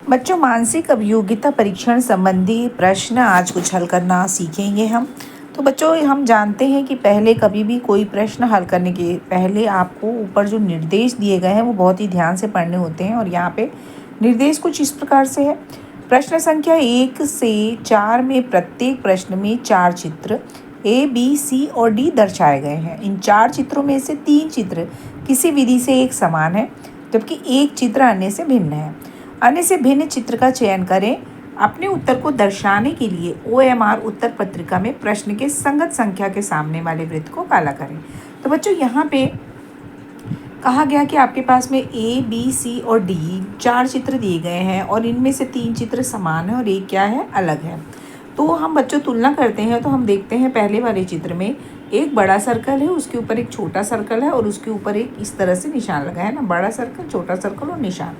बच्चों, मानसिक अभियोग्यता परीक्षण संबंधी प्रश्न आज कुछ हल करना सीखेंगे हम। तो बच्चों, हम जानते हैं कि पहले कभी भी कोई प्रश्न हल करने के पहले आपको ऊपर जो निर्देश दिए गए हैं वो बहुत ही ध्यान से पढ़ने होते हैं। और यहाँ पे निर्देश कुछ इस प्रकार से है। प्रश्न संख्या 1 से 4 में प्रत्येक प्रश्न में 4 चित्र A, B, C और D दर्शाए गए हैं। इन 4 चित्रों में से 3 चित्र किसी विधि से एक समान है, जबकि एक चित्र अन्य से भिन्न है। अन्य से भिन्न चित्र का चयन करें। अपने उत्तर को दर्शाने के लिए OMR उत्तर पत्रिका में प्रश्न के संगत संख्या के सामने वाले वृत्त को काला करें। तो बच्चों, यहाँ पे कहा गया कि आपके पास में A, B, C और D 4 चित्र दिए गए हैं और इनमें से 3 चित्र समान है और एक क्या है, अलग है। तो हम बच्चों तुलना करते हैं। तो हम देखते हैं पहले वाले चित्र में एक बड़ा सर्कल है, उसके ऊपर एक छोटा सर्कल है और उसके ऊपर एक इस तरह से निशान लगा है ना, बड़ा सर्कल, छोटा सर्कल और निशान।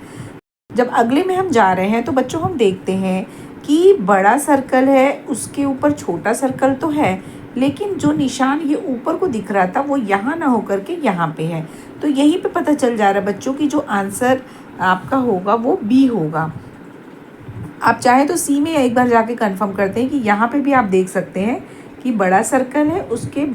जब अगले में हम जा रहे हैं तो बच्चों हम देखते हैं कि बड़ा सर्कल है, उसके ऊपर छोटा सर्कल तो है, लेकिन जो निशान ये ऊपर को दिख रहा था वो यहाँ ना होकर के यहाँ पे है। तो यहीं पे पता चल जा रहा है बच्चों की जो आंसर आपका होगा वो बी होगा। आप चाहे तो सी में एक बार जाके कंफर्म करते हैं कि यहाँ पे भी आप देख सकते हैं कि बड़ा सर्कल है, उसके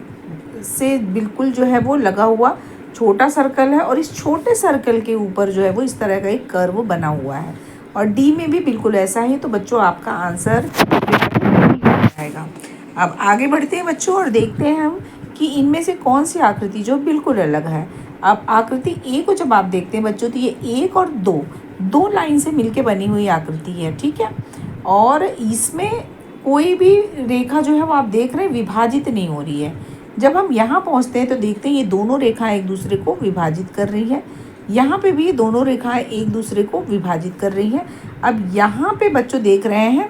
से बिल्कुल जो है वो लगा हुआ छोटा सर्कल है और इस छोटे सर्कल के ऊपर जो है वो इस तरह का एक कर्व बना हुआ है और डी में भी बिल्कुल ऐसा ही। तो बच्चों आपका आंसर आएगा। अब आगे बढ़ते हैं बच्चों और देखते हैं हम कि इनमें से कौन सी आकृति जो बिल्कुल अलग है। अब आकृति ए को जब आप देखते हैं बच्चों तो ये 1 और 2 लाइन से मिलके बनी हुई आकृति है, ठीक है। और इसमें कोई भी रेखा जो है वो आप देख रहे हैं विभाजित नहीं हो रही है। जब हम यहाँ पहुँचते हैं तो देखते हैं ये दोनों रेखाएं एक दूसरे को विभाजित कर रही है। यहाँ पे भी ये दोनों रेखाएं एक दूसरे को विभाजित कर रही हैं। अब यहाँ पे बच्चों देख रहे हैं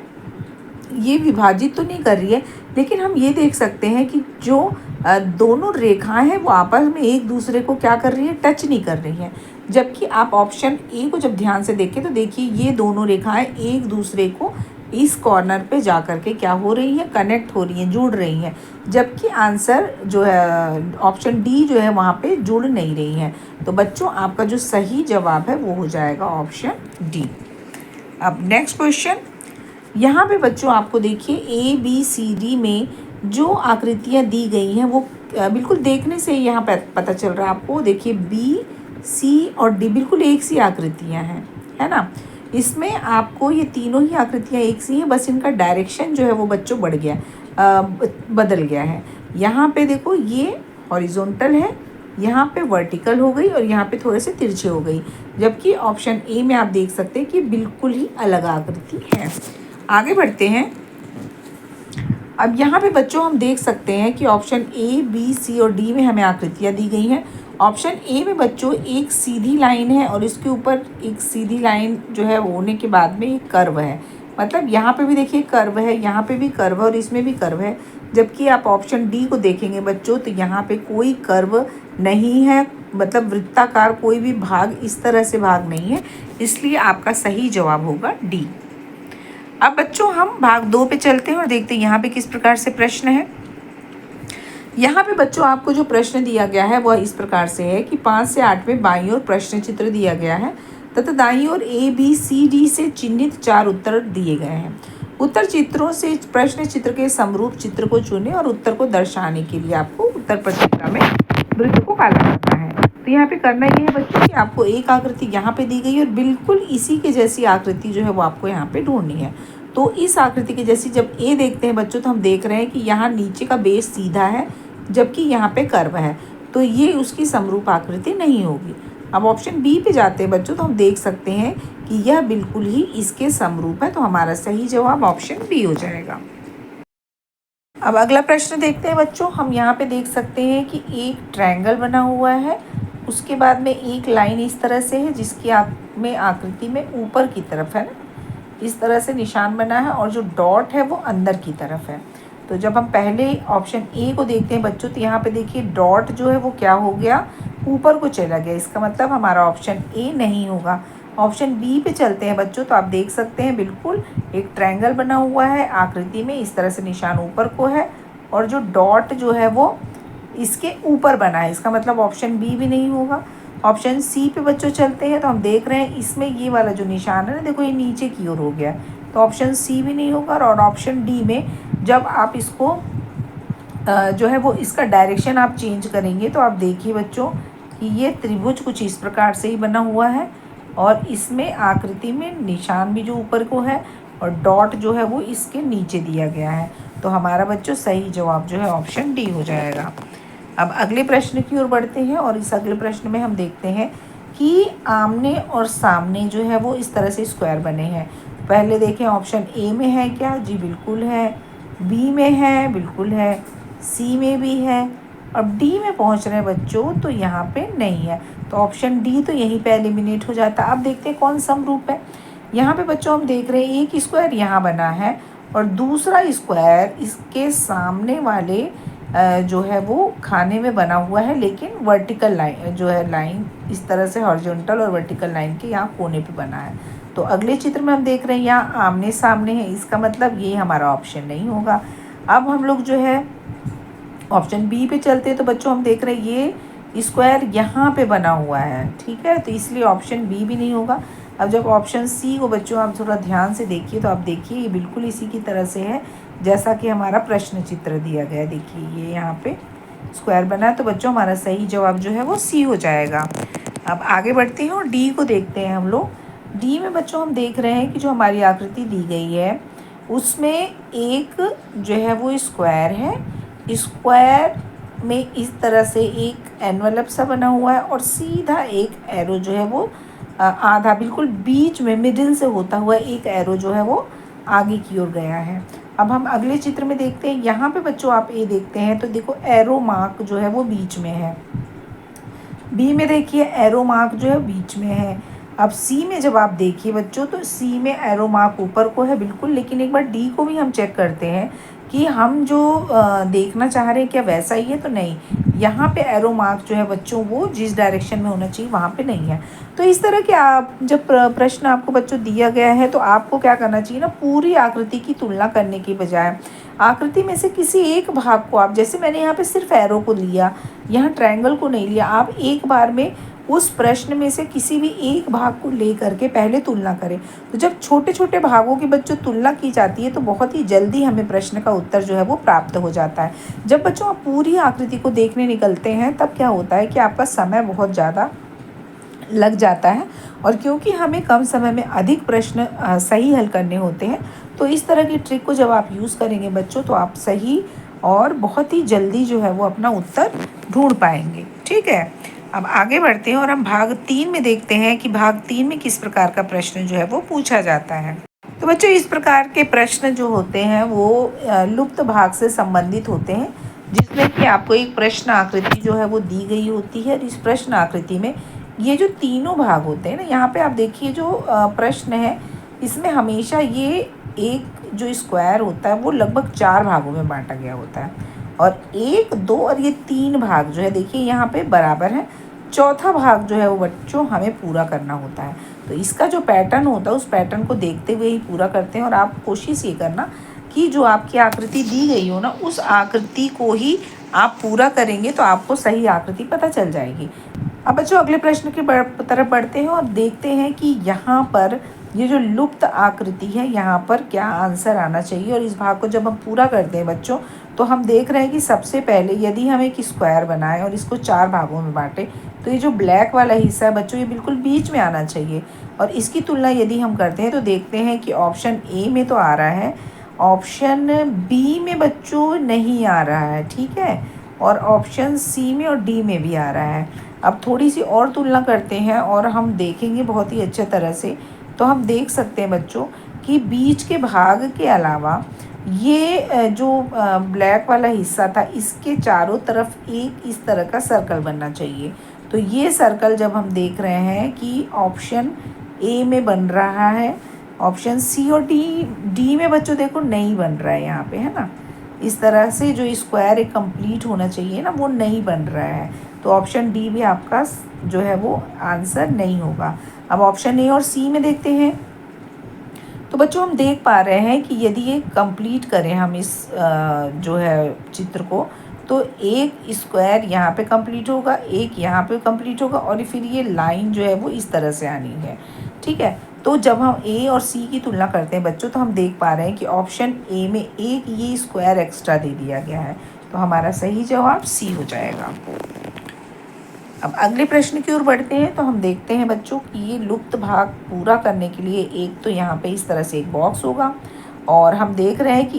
ये विभाजित तो नहीं कर रही है, लेकिन हम ये देख सकते हैं कि जो दोनों रेखाएं हैं वो आपस में एक दूसरे को क्या कर रही है, टच नहीं कर रही हैं। जबकि आप ऑप्शन ए को जब ध्यान से देखें तो देखिए ये दोनों रेखाएं एक दूसरे को इस कॉर्नर पे जा कर के क्या हो रही है, कनेक्ट हो रही हैं, जुड़ रही हैं। जबकि आंसर जो है ऑप्शन डी जो है वहाँ पे जुड़ नहीं रही है। तो बच्चों आपका जो सही जवाब है वो हो जाएगा ऑप्शन डी। अब नेक्स्ट क्वेश्चन, यहाँ पे बच्चों आपको देखिए ABCD में जो आकृतियाँ दी गई हैं वो बिल्कुल देखने से यहाँ पर पता चल रहा है आपको। देखिए B, C और D बिल्कुल एक सी आकृतियाँ हैं, है ना। इसमें आपको ये तीनों ही आकृतियाँ एक सी हैं, बस इनका डायरेक्शन जो है वो बच्चों बढ़ गया, बदल गया है। यहाँ पे देखो ये हॉरिजॉन्टल है, यहाँ पे वर्टिकल हो गई और यहाँ पे थोड़े से तिरछे हो गई। जबकि ऑप्शन ए में आप देख सकते हैं कि बिल्कुल ही अलग आकृति है। आगे बढ़ते हैं। अब यहाँ पे बच्चों हम देख सकते हैं कि ऑप्शन ए, बी, सी और डी में हमें आकृतियाँ दी गई हैं। ऑप्शन ए में बच्चों एक सीधी लाइन है और इसके ऊपर एक सीधी लाइन जो है होने के बाद में एक कर्व है। मतलब यहाँ पे भी देखिए कर्व है, यहाँ पे भी कर्व है और इसमें भी कर्व है। जबकि आप ऑप्शन डी को देखेंगे बच्चों तो यहाँ पे कोई कर्व नहीं है, मतलब वृत्ताकार कोई भी भाग इस तरह से भाग नहीं है। इसलिए आपका सही जवाब होगा डी। अब बच्चों हम भाग 2 पे चलते हैं और देखते हैं यहाँ पे किस प्रकार से प्रश्न है। यहाँ पे बच्चों आपको जो प्रश्न दिया गया है वह इस प्रकार से है कि 5 से 8 में बाईं ओर प्रश्न चित्र दिया गया है तथा दाईं ओर ABCD से चिन्हित 4 उत्तर दिए गए हैं। उत्तर चित्रों से प्रश्न चित्र के समरूप चित्र को चुनें और उत्तर को दर्शाने के लिए आपको उत्तर पत्रिका में वृत्त को काला करना है। तो यहाँ पे करना ये है बच्चों कि आपको एक आकृति यहाँ पे दी गई है और बिल्कुल इसी के जैसी आकृति जो है वो आपको यहाँ पे ढूंढनी है। तो इस आकृति की जैसी जब ए देखते हैं बच्चों तो हम देख रहे हैं कि यहाँ नीचे का बेस सीधा है जबकि यहाँ पे कर्व है, तो ये उसकी समरूप आकृति नहीं होगी। अब ऑप्शन बी पे जाते हैं बच्चों तो हम देख सकते हैं कि यह बिल्कुल ही इसके समरूप है। तो हमारा सही जवाब ऑप्शन बी हो जाएगा। अब अगला प्रश्न देखते हैं बच्चों। हम यहाँ पे देख सकते हैं कि एक ट्रायंगल बना हुआ है, उसके बाद में एक लाइन इस तरह से है जिसकी आकृति में ऊपर की तरफ है ना, इस तरह से निशान बना है और जो डॉट है वो अंदर की तरफ है। तो जब हम पहले ऑप्शन ए को देखते हैं बच्चों तो यहाँ पे देखिए डॉट जो है वो क्या हो गया, ऊपर को चला गया। इसका मतलब हमारा ऑप्शन ए नहीं होगा। ऑप्शन बी पे चलते हैं बच्चों तो आप देख सकते हैं बिल्कुल एक ट्रायंगल बना हुआ है आकृति में, इस तरह से निशान ऊपर को है और जो डॉट जो है वो इसके ऊपर बना है। इसका मतलब ऑप्शन बी भी नहीं होगा। ऑप्शन सी पे बच्चों चलते हैं तो हम देख रहे हैं इसमें ये वाला जो निशान है ना, देखो ये नीचे की ओर हो गया, तो ऑप्शन सी भी नहीं होगा। और ऑप्शन डी में जब आप इसको जो है वो इसका डायरेक्शन आप चेंज करेंगे तो आप देखिए बच्चों कि ये त्रिभुज कुछ इस प्रकार से ही बना हुआ है और इसमें आकृति में निशान भी जो ऊपर को है और डॉट जो है वो इसके नीचे दिया गया है। तो हमारा बच्चों सही जवाब जो है ऑप्शन डी हो जाएगा। अब अगले प्रश्न की ओर बढ़ते हैं और इस अगले प्रश्न में हम देखते हैं कि आमने और सामने जो है वो इस तरह से स्क्वायर बने हैं। पहले देखें ऑप्शन ए में है क्या, जी बिल्कुल है। बी में है, बिल्कुल है। सी में भी है। अब डी में पहुंच रहे हैं बच्चों तो यहाँ पे नहीं है, तो ऑप्शन डी तो यहीं पे एलिमिनेट हो जाता है। अब देखते हैं कौन समरूप है। यहाँ पे बच्चों हम देख रहे हैं एक स्क्वायर यहाँ बना है और दूसरा स्क्वायर इसके सामने वाले जो है वो खाने में बना हुआ है, लेकिन वर्टिकल लाइन जो है लाइन इस तरह से हॉरिजॉन्टल और वर्टिकल लाइन के यहाँ कोने पे बना है। तो अगले चित्र में हम देख रहे हैं यहाँ आमने सामने है, इसका मतलब ये हमारा ऑप्शन नहीं होगा। अब हम लोग जो है ऑप्शन बी पे चलते हैं तो बच्चों हम देख रहे हैं ये स्क्वायर यहाँ पे बना हुआ है, ठीक है, तो इसलिए ऑप्शन बी भी नहीं होगा। अब जब ऑप्शन सी को बच्चों आप थोड़ा ध्यान से देखिए तो आप देखिए ये बिल्कुल इसी की तरह से है जैसा कि हमारा प्रश्न चित्र दिया गया है। देखिए ये यहाँ पे स्क्वायर बना है, तो बच्चों हमारा सही जवाब जो है वो सी हो जाएगा। अब आगे बढ़ते हैं और डी को देखते हैं हम लोग। डी में बच्चों हम देख रहे हैं कि जो हमारी आकृति दी गई है उसमें एक जो है वो स्क्वायर है, स्क्वायर में इस तरह से एक एनवलप सा बना हुआ है और सीधा एक एरो जो है वो आधा बिल्कुल बीच में मिडिल से होता हुआ एक एरो जो है वो आगे की ओर गया है। अब हम अगले चित्र में देखते हैं, यहाँ पे बच्चों आप ये देखते हैं तो देखो एरो मार्क जो है वो बीच में है। बी में देखिए एरो मार्क जो है बीच में है। अब सी में जब आप देखिए बच्चों तो सी में एरो मार्क ऊपर को है बिल्कुल, लेकिन एक बार डी को भी हम चेक करते हैं कि हम जो देखना चाह रहे हैं क्या वैसा ही है, तो नहीं, यहाँ पे एरो मार्क जो है बच्चों वो जिस डायरेक्शन में होना चाहिए वहाँ पे नहीं है। तो इस तरह के आप जब प्रश्न आपको बच्चों दिया गया है तो आपको क्या करना चाहिए ना, पूरी आकृति की तुलना करने की बजाय आकृति में से किसी एक भाग को आप, जैसे मैंने यहाँ पे सिर्फ एरो को लिया, यहाँ ट्रायंगल को नहीं लिया, आप एक बार में उस प्रश्न में से किसी भी एक भाग को ले करके पहले तुलना करें। तो जब छोटे छोटे भागों की बच्चों तुलना की जाती है तो बहुत ही जल्दी हमें प्रश्न का उत्तर जो है वो प्राप्त हो जाता है। जब बच्चों आप पूरी आकृति को देखने निकलते हैं तब क्या होता है कि आपका समय बहुत ज़्यादा लग जाता है, और क्योंकि हमें कम समय में अधिक प्रश्न सही हल करने होते हैं तो इस तरह की ट्रिक को जब आप यूज़ करेंगे बच्चों तो आप सही और बहुत ही जल्दी जो है वो अपना उत्तर ढूंढ पाएंगे। ठीक है, अब आगे बढ़ते हैं और हम भाग 3 में देखते हैं कि भाग 3 में किस प्रकार का प्रश्न जो है वो पूछा जाता है। तो बच्चों इस प्रकार के प्रश्न जो होते हैं वो लुप्त भाग से संबंधित होते हैं, जिसमें कि आपको एक प्रश्न आकृति जो है वो दी गई होती है। इस प्रश्न आकृति में ये जो तीनों भाग होते हैं ना, यहाँ पे आप देखिए जो प्रश्न है इसमें हमेशा ये एक जो स्क्वायर होता है वो लगभग 4 भागों में बांटा गया होता है, और 1, 2 और ये 3 भाग जो है देखिए यहाँ पे बराबर है। चौथा भाग जो है वो बच्चों हमें पूरा करना होता है। तो इसका जो पैटर्न होता है उस पैटर्न को देखते हुए ही पूरा करते हैं, और आप कोशिश ये करना कि जो आपकी आकृति दी गई हो ना उस आकृति को ही आप पूरा करेंगे तो आपको सही आकृति पता चल जाएगी। अब बच्चों अगले प्रश्न की तरफ बढ़ते हैं और देखते हैं कि यहाँ पर ये जो लुप्त आकृति है यहाँ पर क्या आंसर आना चाहिए। और इस भाग को जब हम पूरा करते हैं बच्चों तो हम देख रहे हैं कि सबसे पहले यदि हम एक स्क्वायर बनाएं और इसको 4 भागों में बांटें तो ये जो ब्लैक वाला हिस्सा है बच्चों ये बिल्कुल बीच में आना चाहिए। और इसकी तुलना यदि हम करते हैं तो देखते हैं कि ऑप्शन ए में तो आ रहा है, ऑप्शन बी में बच्चों नहीं आ रहा है, ठीक है, और ऑप्शन सी में और डी में भी आ रहा है। अब थोड़ी सी और तुलना करते हैं और हम देखेंगे बहुत ही अच्छे तरह से, तो हम देख सकते हैं बच्चों कि बीच के भाग के अलावा ये जो ब्लैक वाला हिस्सा था इसके चारों तरफ एक इस तरह का सर्कल बनना चाहिए। तो ये सर्कल जब हम देख रहे हैं कि ऑप्शन ए में बन रहा है, ऑप्शन सी और डी में बच्चों देखो नहीं बन रहा है यहाँ पे, है ना, इस तरह से जो स्क्वायर एक कंप्लीट होना चाहिए ना वो नहीं बन रहा है। तो ऑप्शन डी भी आपका जो है वो आंसर नहीं होगा। अब ऑप्शन ए और सी में देखते हैं तो बच्चों हम देख पा रहे हैं कि यदि ये कंप्लीट करें हम इस जो है चित्र को तो एक स्क्वायर यहाँ पे कंप्लीट होगा, एक यहाँ पे कंप्लीट होगा, और फिर ये लाइन जो है वो इस तरह से आनी है। ठीक है, तो जब हम ए और सी की तुलना करते हैं बच्चों, तो हम देख पा रहे हैं कि ऑप्शन ए में एक ये स्क्वायर एक्स्ट्रा दे दिया गया है, तो हमारा सही जवाब सी हो जाएगा। अब अगले प्रश्न की ओर बढ़ते हैं। तो हम देखते हैं बच्चों कि ये लुप्त भाग पूरा करने के लिए एक तो यहाँ पे इस तरह से एक बॉक्स होगा, और हम देख रहे हैं कि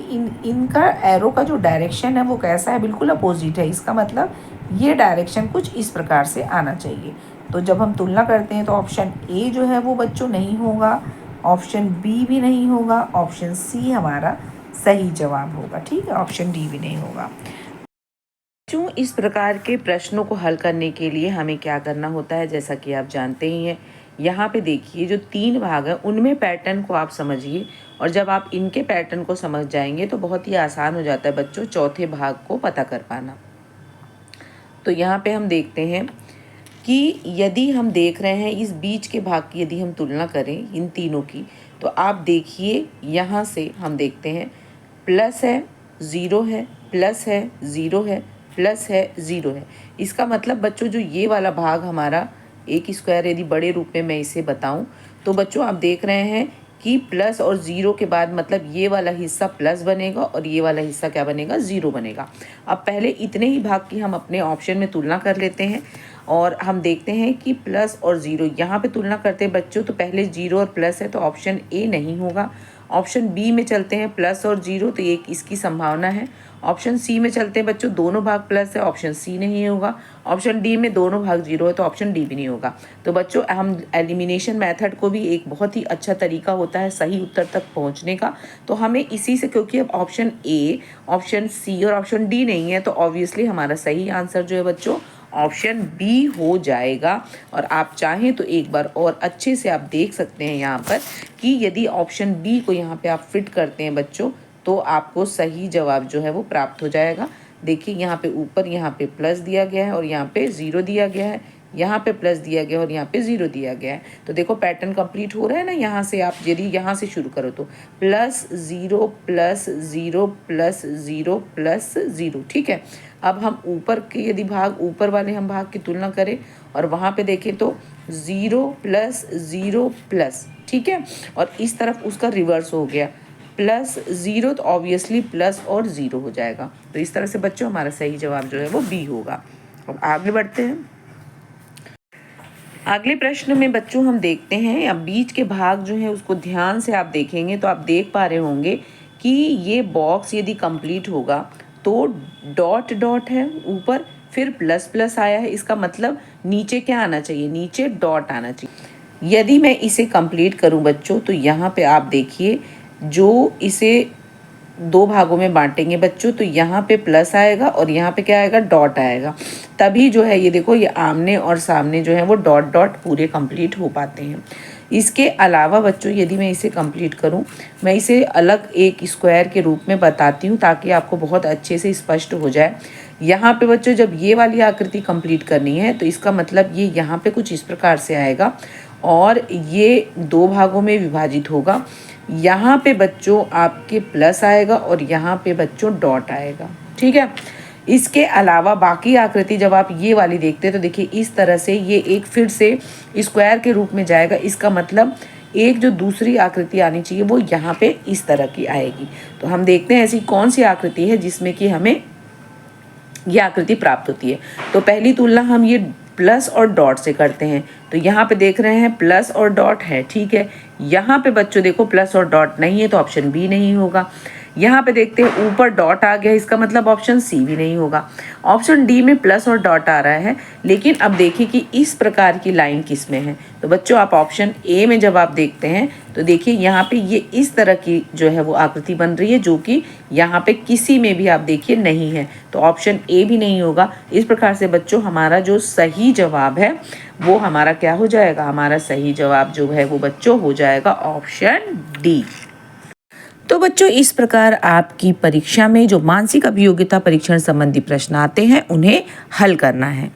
इनका एरो का जो डायरेक्शन है वो कैसा है, बिल्कुल अपोजिट है। इसका मतलब ये डायरेक्शन कुछ इस प्रकार से आना चाहिए। तो जब हम तुलना करते हैं तो ऑप्शन ए जो है वो बच्चों नहीं होगा, ऑप्शन बी भी नहीं होगा, ऑप्शन सी हमारा सही जवाब होगा। ठीक है, ऑप्शन डी भी नहीं होगा। बच्चों, इस प्रकार के प्रश्नों को हल करने के लिए हमें क्या करना होता है, जैसा कि आप जानते ही हैं। यहाँ पे देखिए जो 3 भाग हैं उनमें पैटर्न को आप समझिए, और जब आप इनके पैटर्न को समझ जाएंगे तो बहुत ही आसान हो जाता है बच्चों चौथे भाग को पता कर पाना। तो यहाँ पे हम देखते हैं कि यदि हम देख रहे हैं इस बीच के भाग की यदि हम तुलना करें इन तीनों की, तो आप देखिए यहाँ से हम देखते हैं प्लस है, ज़ीरो है, प्लस है, ज़ीरो है, प्लस है, ज़ीरो है। इसका मतलब बच्चों जो ये वाला भाग हमारा एक स्क्वायर यदि बड़े रूप में मैं इसे बताऊं, तो बच्चों आप देख रहे हैं कि प्लस और ज़ीरो के बाद मतलब ये वाला हिस्सा प्लस बनेगा और ये वाला हिस्सा क्या बनेगा, ज़ीरो बनेगा। अब पहले इतने ही भाग की हम अपने ऑप्शन में तुलना कर लेते हैं, और हम देखते हैं कि प्लस और ज़ीरो यहाँ पे तुलना करते हैं बच्चों। तो पहले ज़ीरो और प्लस है तो ऑप्शन ए नहीं होगा। ऑप्शन बी में चलते हैं प्लस और ज़ीरो, तो एक इसकी संभावना है। ऑप्शन सी में चलते हैं बच्चों, दोनों भाग प्लस है, ऑप्शन सी नहीं होगा। ऑप्शन डी में दोनों भाग ज़ीरो है, तो ऑप्शन डी भी नहीं होगा। तो बच्चों हम एलिमिनेशन मेथड को भी एक बहुत ही अच्छा तरीका होता है सही उत्तर तक पहुंचने का। तो हमें इसी से, क्योंकि अब ऑप्शन ए, ऑप्शन सी और ऑप्शन डी नहीं है, तो ऑब्वियसली हमारा सही आंसर जो है बच्चों ऑप्शन बी हो जाएगा। और आप चाहें तो एक बार और अच्छे से आप देख सकते हैं यहाँ पर कि यदि ऑप्शन बी को यहाँ पे आप फिट करते हैं बच्चों, तो आपको सही जवाब जो है वो प्राप्त हो जाएगा। देखिए यहाँ पे ऊपर यहाँ पे प्लस दिया गया है और यहाँ पे ज़ीरो दिया गया है, यहाँ पे प्लस दिया गया और यहाँ पे ज़ीरो दिया गया है। तो देखो पैटर्न कंप्लीट हो रहा है ना। यहाँ से आप यदि यहाँ से शुरू करो तो plus zero plus zero plus zero plus zero. ठीक है, अब हम ऊपर के यदि भाग, ऊपर वाले हम भाग की तुलना करें और वहाँ पे देखें तो ज़ीरो प्लस ज़ीरो प्लस, ठीक है, और इस तरफ उसका रिवर्स हो गया प्लस ज़ीरो, तो ऑब्वियसली प्लस और ज़ीरो हो जाएगा। तो इस तरह से बच्चों हमारा सही जवाब जो है वो बी होगा। अब आगे बढ़ते हैं। अगले प्रश्न में बच्चों हम देखते हैं, अब बीच के भाग जो है उसको ध्यान से आप देखेंगे तो आप देख पा रहे होंगे कि ये बॉक्स यदि कंप्लीट होगा तो डॉट डॉट है ऊपर, फिर प्लस प्लस आया है। इसका मतलब नीचे क्या आना चाहिए, नीचे डॉट आना चाहिए। यदि मैं इसे कंप्लीट करूं बच्चों तो यहाँ पे आप देखिए जो इसे दो भागों में बांटेंगे बच्चों, तो यहाँ पे प्लस आएगा और यहाँ पे क्या आएगा, डॉट आएगा। तभी जो है ये देखो ये आमने और सामने जो है वो डॉट डॉट पूरे कंप्लीट हो पाते हैं। इसके अलावा बच्चों यदि मैं इसे कंप्लीट करूं, मैं इसे अलग एक स्क्वायर के रूप में बताती हूं ताकि आपको बहुत अच्छे से स्पष्ट हो जाए। यहाँ पे बच्चों जब ये वाली आकृति कंप्लीट करनी है तो इसका मतलब ये यहाँ पे कुछ इस प्रकार से आएगा और ये दो भागों में विभाजित होगा। यहाँ पे बच्चों आपके प्लस आएगा और यहाँ पे बच्चों डॉट आएगा। ठीक है, इसके अलावा बाकी आकृति जब आप ये वाली देखते हैं तो देखिए इस तरह से ये एक फिर से स्क्वायर के रूप में जाएगा। इसका मतलब एक जो दूसरी आकृति आनी चाहिए वो यहाँ पे इस तरह की आएगी। तो हम देखते हैं ऐसी कौन सी आकृति है जिसमें कि हमें ये आकृति प्राप्त होती है। तो पहली तुलना हम ये प्लस और डॉट से करते हैं। तो यहाँ पे देख रहे हैं प्लस और डॉट है, ठीक है। यहाँ पे बच्चों देखो प्लस और डॉट नहीं है तो ऑप्शन बी नहीं होगा। यहाँ पे देखते हैं ऊपर डॉट आ गया, इसका मतलब ऑप्शन सी भी नहीं होगा। ऑप्शन डी में प्लस और डॉट आ रहा है, लेकिन अब देखिए कि इस प्रकार की लाइन किस में है। तो बच्चों आप ऑप्शन ए में जब आप देखते हैं तो देखिए यहाँ पे ये इस तरह की जो है वो आकृति बन रही है जो कि यहाँ पे किसी में भी आप देखिए नहीं है। तो ऑप्शन ए भी नहीं होगा। इस प्रकार से बच्चों हमारा जो सही जवाब है वो हमारा क्या हो जाएगा, हमारा सही जवाब जो है वो बच्चों हो जाएगा ऑप्शन डी। तो बच्चों इस प्रकार आपकी परीक्षा में जो मानसिक अभियोग्यता परीक्षण संबंधी प्रश्न आते हैं उन्हें हल करना है।